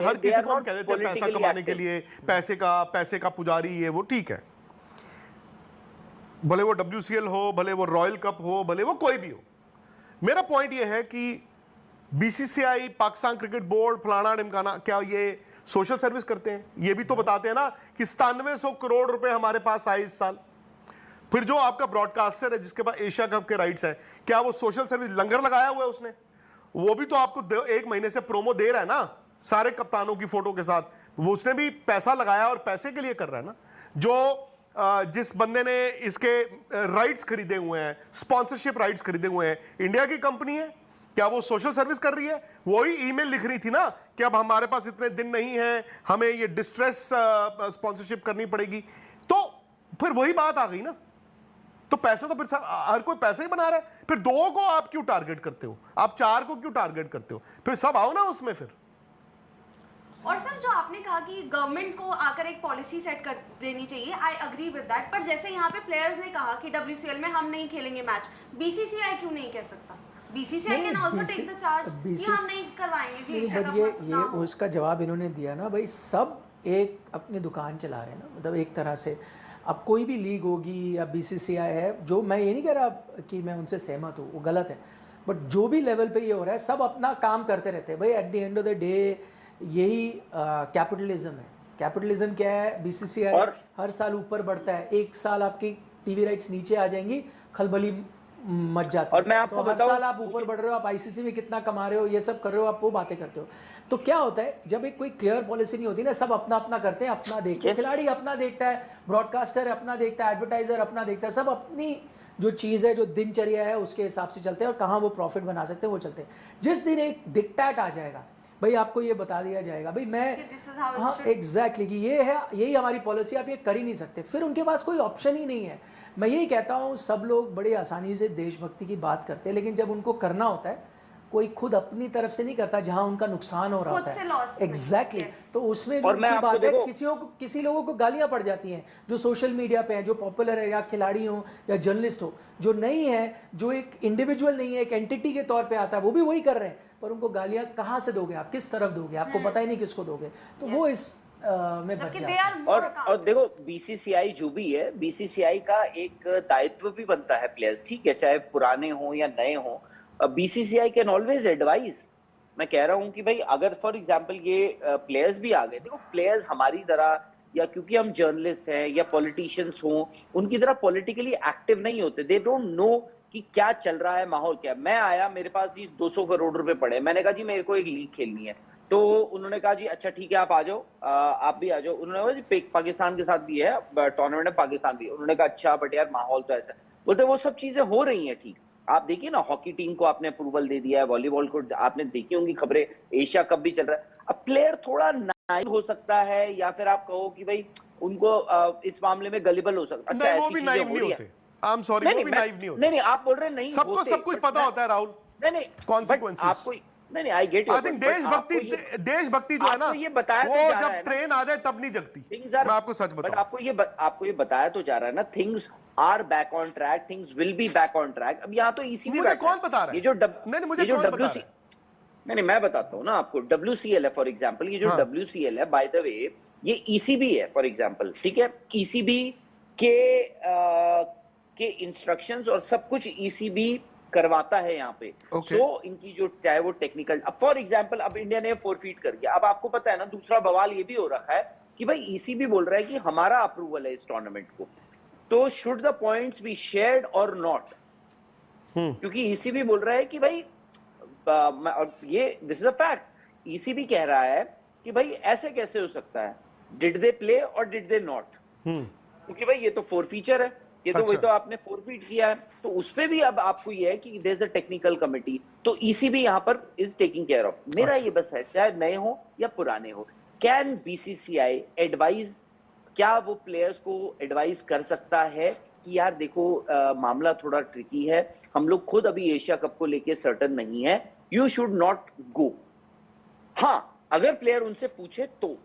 हर किसी को हम कह देते हैं पैसा कमाने के लिए, पैसे का पुजारी, ये वो ठीक है, भले वो WCL हो, भले वो रॉयल कप हो, भले वो कोई भी हो। मेरा पॉइंट ये है कि BCCI, पाकिस्तान क्रिकेट बोर्ड, फलाना ढिमकाना, क्या ये सोशल सर्विस करते हैं? ये भी तो बताते हैं ना कि 9700 करोड़ रुपए हमारे पास आए इस साल। फिर जो आपका ब्रॉडकास्टर है जिसके पास एशिया कप के राइट्स है, क्या वो सोशल सर्विस लंगर लगाया हुआ है उसने? वो भी तो आपको 1 महीने से प्रोमो दे रहा है ना, सारे कप्तानों की फोटो के साथ। वो उसने भी पैसा लगाया और पैसे के लिए कर रहा है ना। जो जिस बंदे ने इसके राइट्स खरीदे हुए हैं, स्पॉन्सरशिप राइट्स खरीदे हुए हैं, इंडिया की कंपनी है, क्या वो सोशल सर्विस कर रही है? वही ईमेल लिख रही थी ना कि अब हमारे पास इतने दिन नहीं है, हमें ये डिस्ट्रेस स्पॉन्सरशिप करनी पड़ेगी। तो फिर वही बात आ गई ना। तो पैसा तो फिर हर कोई पैसा ही बना रहा है। फिर 2 को आप क्यों टारगेट करते हो? आप 4 को क्यों टारगेट करते हो? फिर सब आओ ना उसमें फिर। और सर, जो आपने कहा कि गवर्नमेंट को आकर एक पॉलिसी सेट कर देनी चाहिए, आई अग्री विद दैट। पर जैसे यहाँ पे प्लेयर्स ने कहा कि WCL में हम नहीं खेलेंगे मैच, BCCI क्यों नहीं कह सकता? BCCI can also take the charge कि हम नहीं करवाएंगे। ये उसका जवाब इन्होंने दिया ना भाई, सब एक अपनी दुकान चला रहे हैं ना, मतलब एक तरह से। अब कोई भी लीग होगी या BCCI है, जो मैं ये नहीं कह रहा कि मैं उनसे सहमत हूँ, वो गलत है, बट जो भी लेवल पे ये हो रहा है, सब अपना काम करते रहते हैं भाई। At the end of the day यही कैपिटलिज्म है। कैपिटलिज्म क्या है? BCCI हर साल ऊपर बढ़ता है, एक साल आपकी TV राइट्स नीचे आ जाएंगी, खलबली मच जाती है। और मैं आपको तो हर साल आप ऊपर बढ़ रहे हो, आप ICC में कितना कमा रहे हो, ये सब कर रहे हो, आप वो बातें करते हो। तो क्या होता है, जब एक कोई क्लियर पॉलिसी नहीं होती ना, सब अपना अपना करते हैं, अपना देखते हैं। खिलाड़ी अपना देखता है, ब्रॉडकास्टर अपना देखता है, एडवर्टाइजर अपना देखता है, सब अपनी जो चीज़ है, जो दिनचर्या है, उसके हिसाब से चलते हैं और कहाँ वो प्रॉफिट बना सकते हैं वो चलते हैं। जिस दिन एक डिक्टेट आ जाएगा भाई, आपको ये बता दिया जाएगा भाई मैं, हाँ एग्जैक्टली, कि ये है, यही हमारी पॉलिसी, आप ये कर ही नहीं सकते, फिर उनके पास कोई ऑप्शन ही नहीं है। मैं यही कहता हूँ, सब लोग बड़ी आसानी से देशभक्ति की बात करते हैं, लेकिन जब उनको करना होता है, कोई खुद अपनी तरफ से नहीं करता, जहां उनका नुकसान हो रहा होता है। एग्जैक्टली। तो उसमें भी की बात है, किसी लोगों को गालियां पड़ जाती हैं जो सोशल मीडिया पे हैं, जो पॉपुलर है, या खिलाड़ी हो या जर्नलिस्ट हो, जो नहीं है, जो एक इंडिविजुअल नहीं है, एक एंटिटी के तौर पे आता है, वो भी वही कर रहे हैं, पर उनको गालियां कहाँ से दोगे आप, किस तरफ दोगे, आपको पता ही नहीं किसको दोगे। तो वो इस में बच जाते हैं। और देखो, BCCI जो भी है, BCCI का एक दायित्व भी बनता है प्लेयर्स, ठीक है, चाहे पुराने हो या नए हो। BCCI can always advice. मैं कह रहा हूं कि भाई, अगर फॉर एग्जांपल ये प्लेयर्स भी आ गए, देखो प्लेयर्स हमारी तरह, या क्योंकि हम जर्नलिस्ट हैं या पॉलिटिशियंस हों, उनकी तरह पॉलिटिकली एक्टिव नहीं होते। दे डोंट नो कि क्या चल रहा है, माहौल क्या। मैं आया, मेरे पास जी 200 करोड़ रुपए पड़े, मैंने कहा जी मेरे को एक लीग खेलनी है, तो उन्होंने कहा जी अच्छा ठीक है, आप आ जाओ, आप भी आ जाओ। उन्होंने कहा जी पाकिस्तान के साथ भी है टूर्नामेंट में, पाकिस्तान भी। उन्होंने कहा अच्छा, बट यार माहौल तो ऐसा। बोलते वो सब चीजें हो रही हैं, ठीक। आप देखिए ना, हॉकी टीम को आपने अप्रूवल दे दिया है, वॉलीबॉल को आपने देखी होंगी खबरें, एशिया कप भी चल रहा है। अब प्लेयर थोड़ा नाइव हो सकता है, या फिर आप कहो कि भाई उनको इस मामले में गलिबल हो सकता है। अच्छा, ऐसी चीजें हो रही है। आई एम सॉरी, वो भी नाइव नहीं होते। नहीं, आप बोल रहे हैं नहीं, सबको सब कुछ पता होता है राहुल। नहीं, कॉन्सिक्वेंसेस आपको नहीं, I get you. I think देशभक्ति जो है ना, ये बताया वो जब ट्रेन आ जाए तब नहीं जगती। मैं आपको सच बताऊं, आपको ये बताया तो जा रहा है ना, things are back on track, things will be back on track. अब यहाँ तो ECB मुझे कौन बता रहा है? ये जो WC, नहीं मैं बताता हूँ ना आपको, WCL है फॉर एग्जाम्पल, ये जो WCL है, बाय द वे ये ECB है फॉर एग्जाम्पल, ठीक है। ECB के इंस्ट्रक्शंस और सब कुछ ECB करवाता है यहाँ पे। सो इनकी जो चाहे वो टेक्निकल, अब फॉर एग्जांपल अब इंडिया ने फोरफीट कर दिया, अब आपको पता है ना, दूसरा बवाल ये भी हो रखा है कि भाई ECB बोल रहा है कि हमारा अप्रूवल है इस टूर्नामेंट को, तो should the points be shared और नॉट, क्योंकि ECB बोल रहा है कि भाई ये this is a fact, ECB कह रहा है कि भाई ऐसे कैसे हो सकता है, डिड दे प्ले और डिड दे नॉट, क्योंकि भाई ये तो फोरफीचर है, ये तो वही तो आपने फोरफीट किया है, तो उसपे भी अब आपको ये है कि there is a technical committee, तो ECB यहाँ पर इज टेकिंग केयर ऑफ। मेरा ये बस है, चाहे नए हो या पुराने हो, कैन BCCI एडवाइज, क्या वो प्लेयर्स को एडवाइस कर सकता है कि यार देखो मामला थोड़ा ट्रिकी है, हम लोग खुद अभी एशिया कप को लेके सर्टन नहीं है, यू शुड नॉट गो। हाँ, अगर प्लेयर उनसे पूछे तो,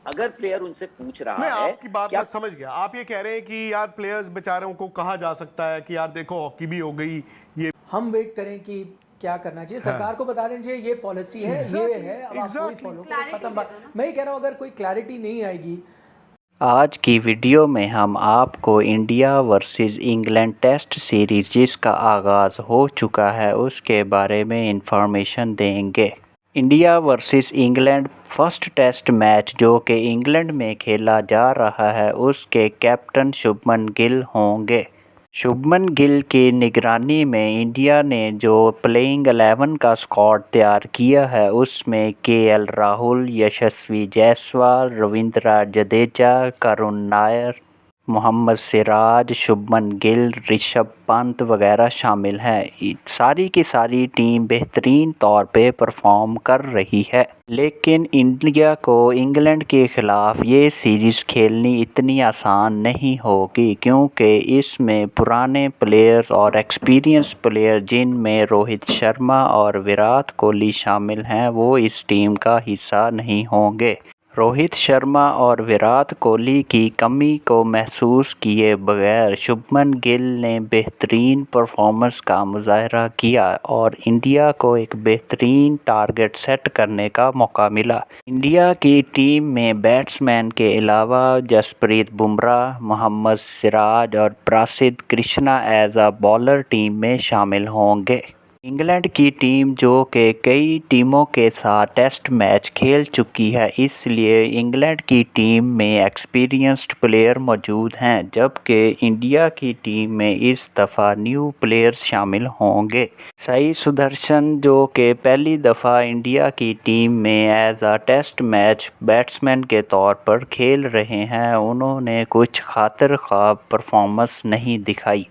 अगर प्लेयर उनसे पूछ रहा मैं है, आपकी बात मैं समझ गया। आप ये कह रहे हैं कि यार प्लेयर्स बेचारों को कहा जा सकता है कि यार देखो हॉकी भी हो गई, ये हम वेट करें कि क्या करना चाहिए, सरकार को बता देना चाहिए ये पॉलिसी है, ये है, अब आप वही फॉलो करो, Clarity खत्म दे बात। दो ना। मैं ये कह रहा हूँ अगर कोई क्लैरिटी नहीं आएगी। आज की वीडियो में हम आपको India versus England test series जिसका आगाज़ हो चुका है उसके बारे में इंफॉर्मेशन देंगे। India versus England first test match जो कि इंग्लैंड में खेला जा रहा है उसके कैप्टन शुभमन गिल होंगे। शुभमन गिल की निगरानी में इंडिया ने जो प्लेइंग 11 का स्क्वाड तैयार किया है उसमें केएल राहुल, यशस्वी जायसवाल, रविंद्र जडेजा, करुण नायर, मोहम्मद सिराज, शुभमन गिल, ऋषभ पंत वगैरह शामिल हैं। सारी की सारी टीम बेहतरीन तौर पे परफॉर्म कर रही है, लेकिन इंडिया को इंग्लैंड के ख़िलाफ़ ये सीरीज़ खेलनी इतनी आसान नहीं होगी क्योंकि इसमें पुराने प्लेयर्स और एक्सपीरियंस प्लेयर जिनमें रोहित शर्मा और विराट कोहली शामिल हैं वो इस टीम का हिस्सा नहीं होंगे। रोहित शर्मा और विराट कोहली की कमी को महसूस किए बगैर शुभमन गिल ने बेहतरीन परफॉर्मेंस का मुजाहरा किया और इंडिया को एक बेहतरीन टारगेट सेट करने का मौका मिला। इंडिया की टीम में बैट्समैन के अलावा जसप्रीत बुमराह, मोहम्मद सिराज और Prasidh Krishna as a bowler team में शामिल होंगे। इंग्लैंड की टीम जो कि कई टीमों के साथ टेस्ट मैच खेल चुकी है इसलिए इंग्लैंड की टीम में एक्सपीरियंस्ड प्लेयर मौजूद हैं, जबकि इंडिया की टीम में इस दफ़ा न्यू प्लेयर्स शामिल होंगे। साई सुदर्शन जो कि पहली दफ़ा इंडिया की टीम में as a test match batsman के तौर पर खेल रहे हैं, उन्होंने कुछ खातिर ख्वाह परफॉर्मेंस नहीं दिखाई,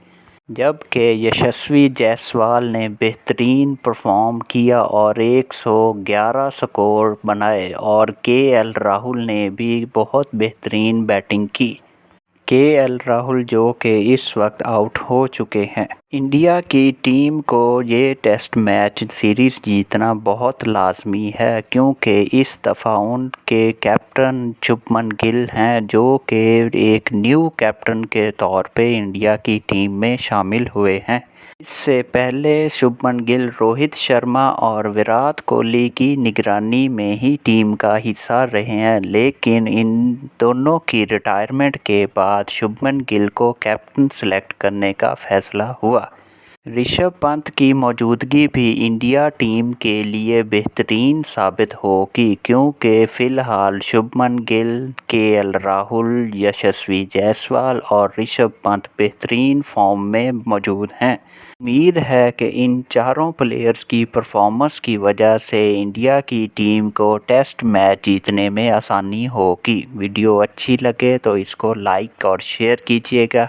जबकि यशस्वी जायसवाल ने बेहतरीन परफॉर्म किया और 111 स्कोर बनाए और केएल राहुल ने भी बहुत बेहतरीन बैटिंग की। केएल राहुल जो कि इस वक्त आउट हो चुके हैं। इंडिया की टीम को ये टेस्ट मैच सीरीज़ जीतना बहुत लाजमी है क्योंकि इस दफ़ा उनके कैप्टन शुभमन गिल हैं जो कि एक न्यू कैप्टन के तौर पे इंडिया की टीम में शामिल हुए हैं। इससे पहले शुभमन गिल रोहित शर्मा और विराट कोहली की निगरानी में ही टीम का हिस्सा रहे हैं, लेकिन इन दोनों की रिटायरमेंट के बाद शुभमन गिल को कैप्टन सेलेक्ट करने का फैसला हुआ। ऋषभ पंत की मौजूदगी भी इंडिया टीम के लिए बेहतरीन साबित होगी क्योंकि फ़िलहाल शुभमन गिल, केएल राहुल, यशस्वी जायसवाल और ऋषभ पंत बेहतरीन फॉर्म में मौजूद हैं। उम्मीद है कि इन चारों प्लेयर्स की परफॉर्मेंस की वजह से इंडिया की टीम को टेस्ट मैच जीतने में आसानी होगी। वीडियो अच्छी लगे तो इसको लाइक और शेयर कीजिएगा।